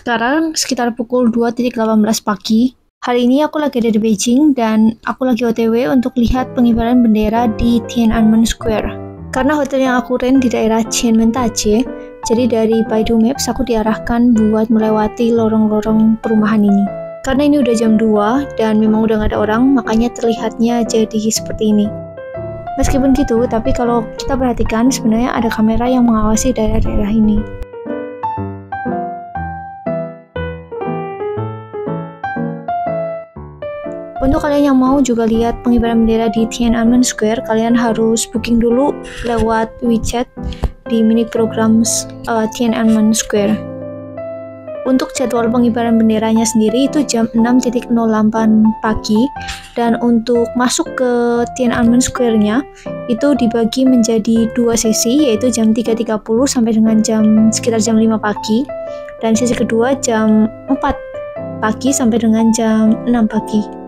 Sekarang sekitar pukul 2.18 pagi. Hari ini aku lagi ada di Beijing dan aku lagi OTW untuk lihat pengibaran bendera di Tiananmen Square. Karena hotel yang aku rent di daerah Qianmengdaje, jadi dari Baidu Maps aku diarahkan buat melewati lorong-lorong perumahan ini. Karena ini udah jam 2 dan memang udah gak ada orang, makanya terlihatnya jadi seperti ini. Meskipun gitu, tapi kalau kita perhatikan sebenarnya ada kamera yang mengawasi daerah-daerah ini. Untuk kalian yang mau juga lihat pengibaran bendera di Tiananmen Square, kalian harus booking dulu lewat WeChat di mini program Tiananmen Square. Untuk jadwal pengibaran benderanya sendiri itu jam 6.08 pagi, dan untuk masuk ke Tiananmen Square-nya itu dibagi menjadi 2 sesi, yaitu jam 3.30 sampai dengan sekitar jam 5 pagi, dan sesi kedua jam 4 pagi sampai dengan jam 6 pagi.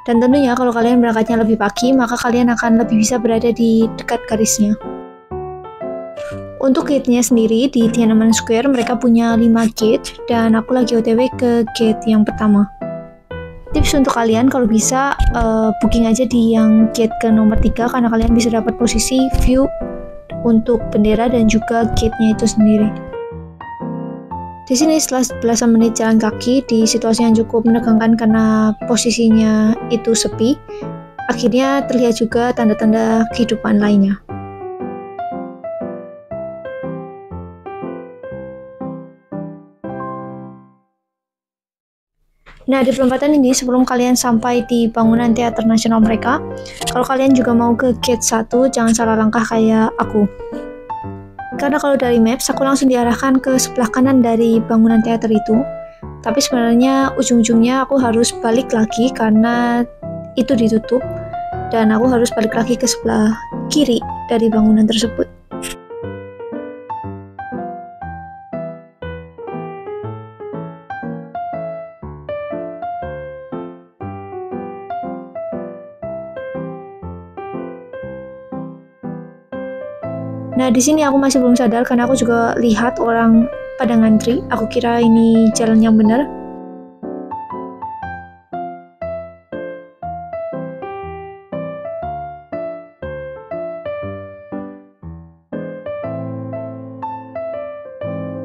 Dan tentunya kalau kalian berangkatnya lebih pagi, maka kalian akan lebih bisa berada di dekat garisnya. Untuk gate-nya sendiri di Tiananmen Square, mereka punya 5 gate, dan aku lagi OTW ke gate yang pertama. Tips untuk kalian, kalau bisa booking aja di yang gate ke nomor 3, karena kalian bisa dapat posisi view untuk bendera dan juga gate-nya itu sendiri. Di sini setelah belasan menit jalan kaki di situasi yang cukup menegangkan karena posisinya itu sepi, akhirnya terlihat juga tanda-tanda kehidupan lainnya. Nah, di perempatan ini sebelum kalian sampai di bangunan teater nasional mereka, kalau kalian juga mau ke gate 1, jangan salah langkah kayak aku. Karena kalau dari Maps, aku langsung diarahkan ke sebelah kanan dari bangunan teater itu. Tapi sebenarnya ujung-ujungnya aku harus balik lagi karena itu ditutup. Dan aku harus balik lagi ke sebelah kiri dari bangunan tersebut. Nah, di sini aku masih belum sadar karena aku juga lihat orang pada ngantri. Aku kira ini jalan yang benar.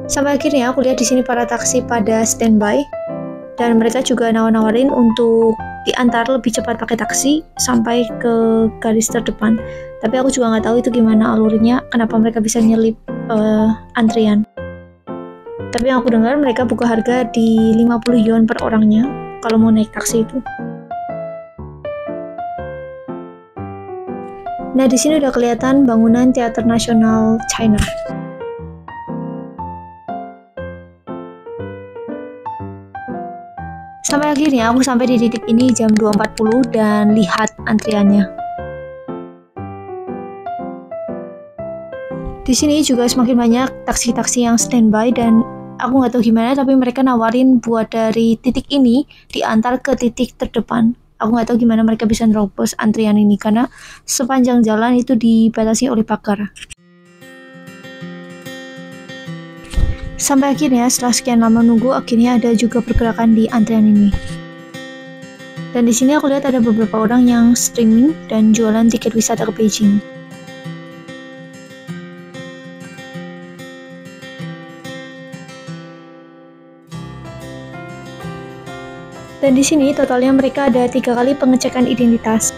Sampai akhirnya aku lihat di sini para taksi pada standby, dan mereka juga nawar-nawarin untuk diantar lebih cepat pakai taksi sampai ke garis terdepan. Tapi aku juga nggak tahu itu gimana alurnya, kenapa mereka bisa nyelip antrian. Tapi yang aku dengar mereka buka harga di 50 yuan per orangnya kalau mau naik taksi itu. Nah, di sini udah kelihatan bangunan Teater Nasional China. Sampai akhirnya aku sampai di titik ini jam 2.40 dan lihat antriannya. Di sini juga semakin banyak taksi-taksi yang standby dan aku nggak tahu gimana, tapi mereka nawarin buat dari titik ini diantar ke titik terdepan. Aku nggak tahu gimana mereka bisa nerobos antrian ini karena sepanjang jalan itu dibatasi oleh pagar. Sampai akhirnya setelah sekian lama nunggu, akhirnya ada juga pergerakan di antrian ini. Dan di sini aku lihat ada beberapa orang yang streaming dan jualan tiket wisata ke Beijing. Dan di sini totalnya mereka ada 3 kali pengecekan identitas.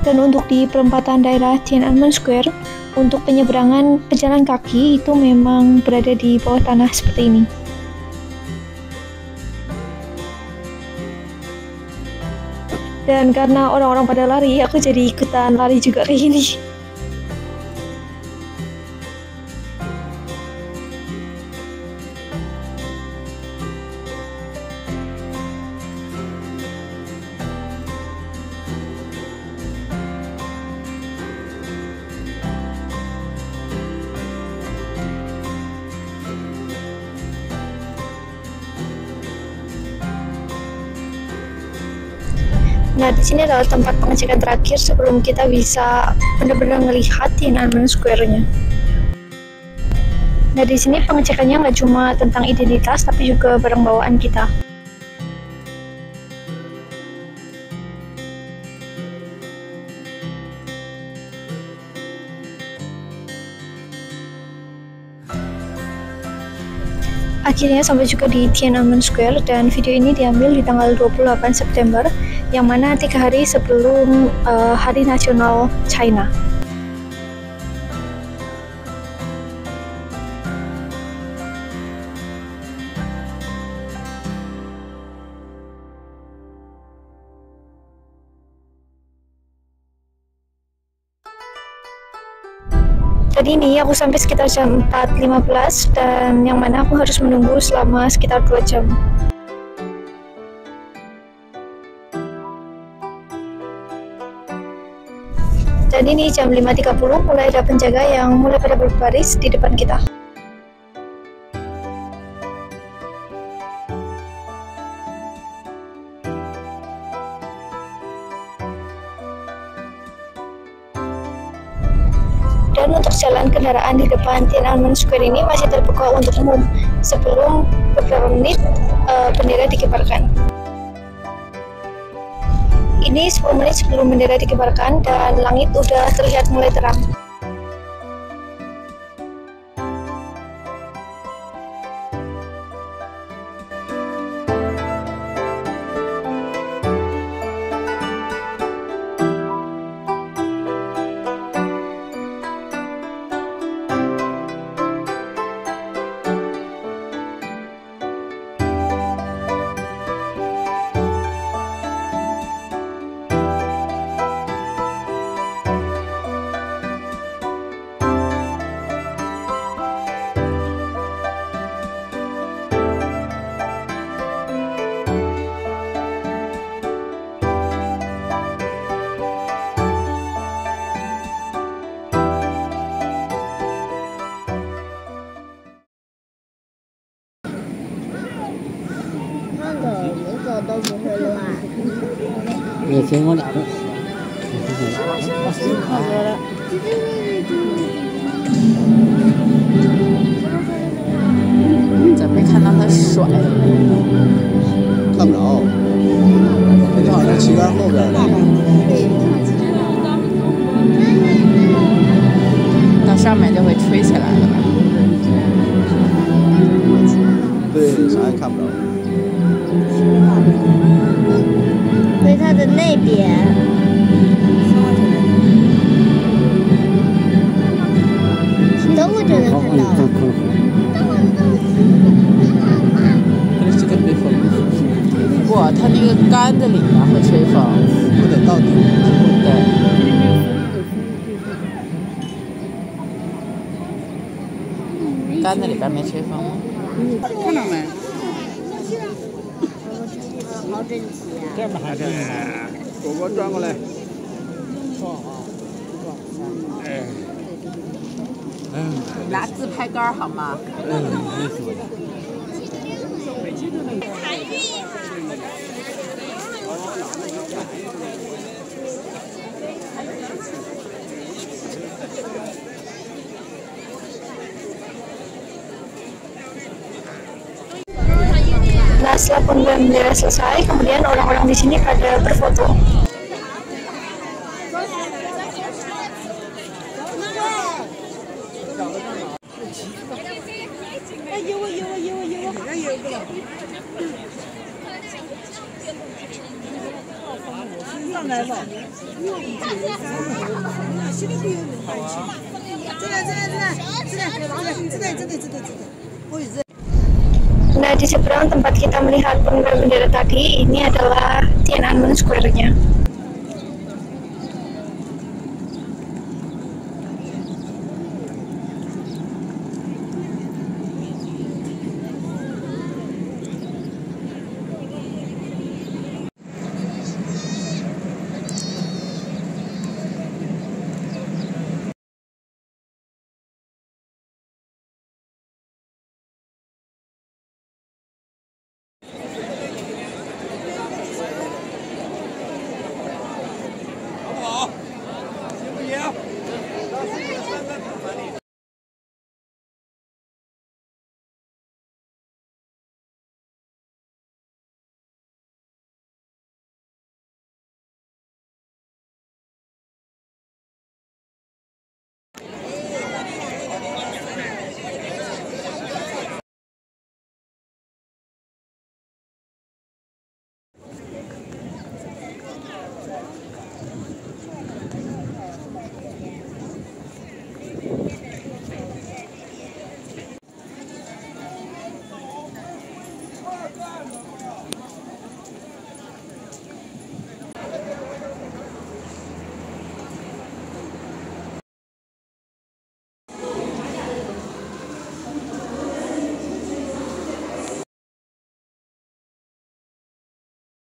Dan untuk di perempatan daerah Tiananmen Square, untuk penyeberangan pejalan kaki itu memang berada di bawah tanah seperti ini. Dan karena orang-orang pada lari, aku jadi ikutan lari juga kayak gini. Nah, di sini adalah tempat pengecekan terakhir sebelum kita bisa benar-benar melihat Tiananmen Square-nya. Nah, di sini pengecekannya nggak cuma tentang identitas, tapi juga barang bawaan kita. Akhirnya sampai juga di Tiananmen Square, dan video ini diambil di tanggal 28 September, yang mana 3 hari sebelum Hari Nasional China. Tadi ini aku sampai sekitar jam 4.15, dan yang mana aku harus menunggu selama sekitar 2 jam. Dan ini jam 5.30 mulai ada penjaga yang mulai pada berbaris di depan kita. Dan untuk jalan kendaraan di depan Tiananmen Square ini masih terbuka untuk umum sebelum beberapa menit bendera dikibarkan. Ini 10 menit sebelum bendera dikibarkan dan langit udah terlihat mulai terang.也行，我俩个。怎么没看到他甩？看不着，那就好像旗杆后边的。到上面就会吹起来了吧？对，啥也看不着。所以它的那边，等会就能看到了。不，它那个杆子里面会吹风，不得到顶。对。杆子里边没吹风吗？看到没？好整齐啊！这样吧，还是果果转过来。你拿自拍杆好吗？Nah, setelah penggunaan bendera selesai, kemudian orang-orang di sini pada berfoto. Nah, di seberang tempat kita melihat penggunaan bendera tadi, ini adalah Tiananmen Square-nya. 了。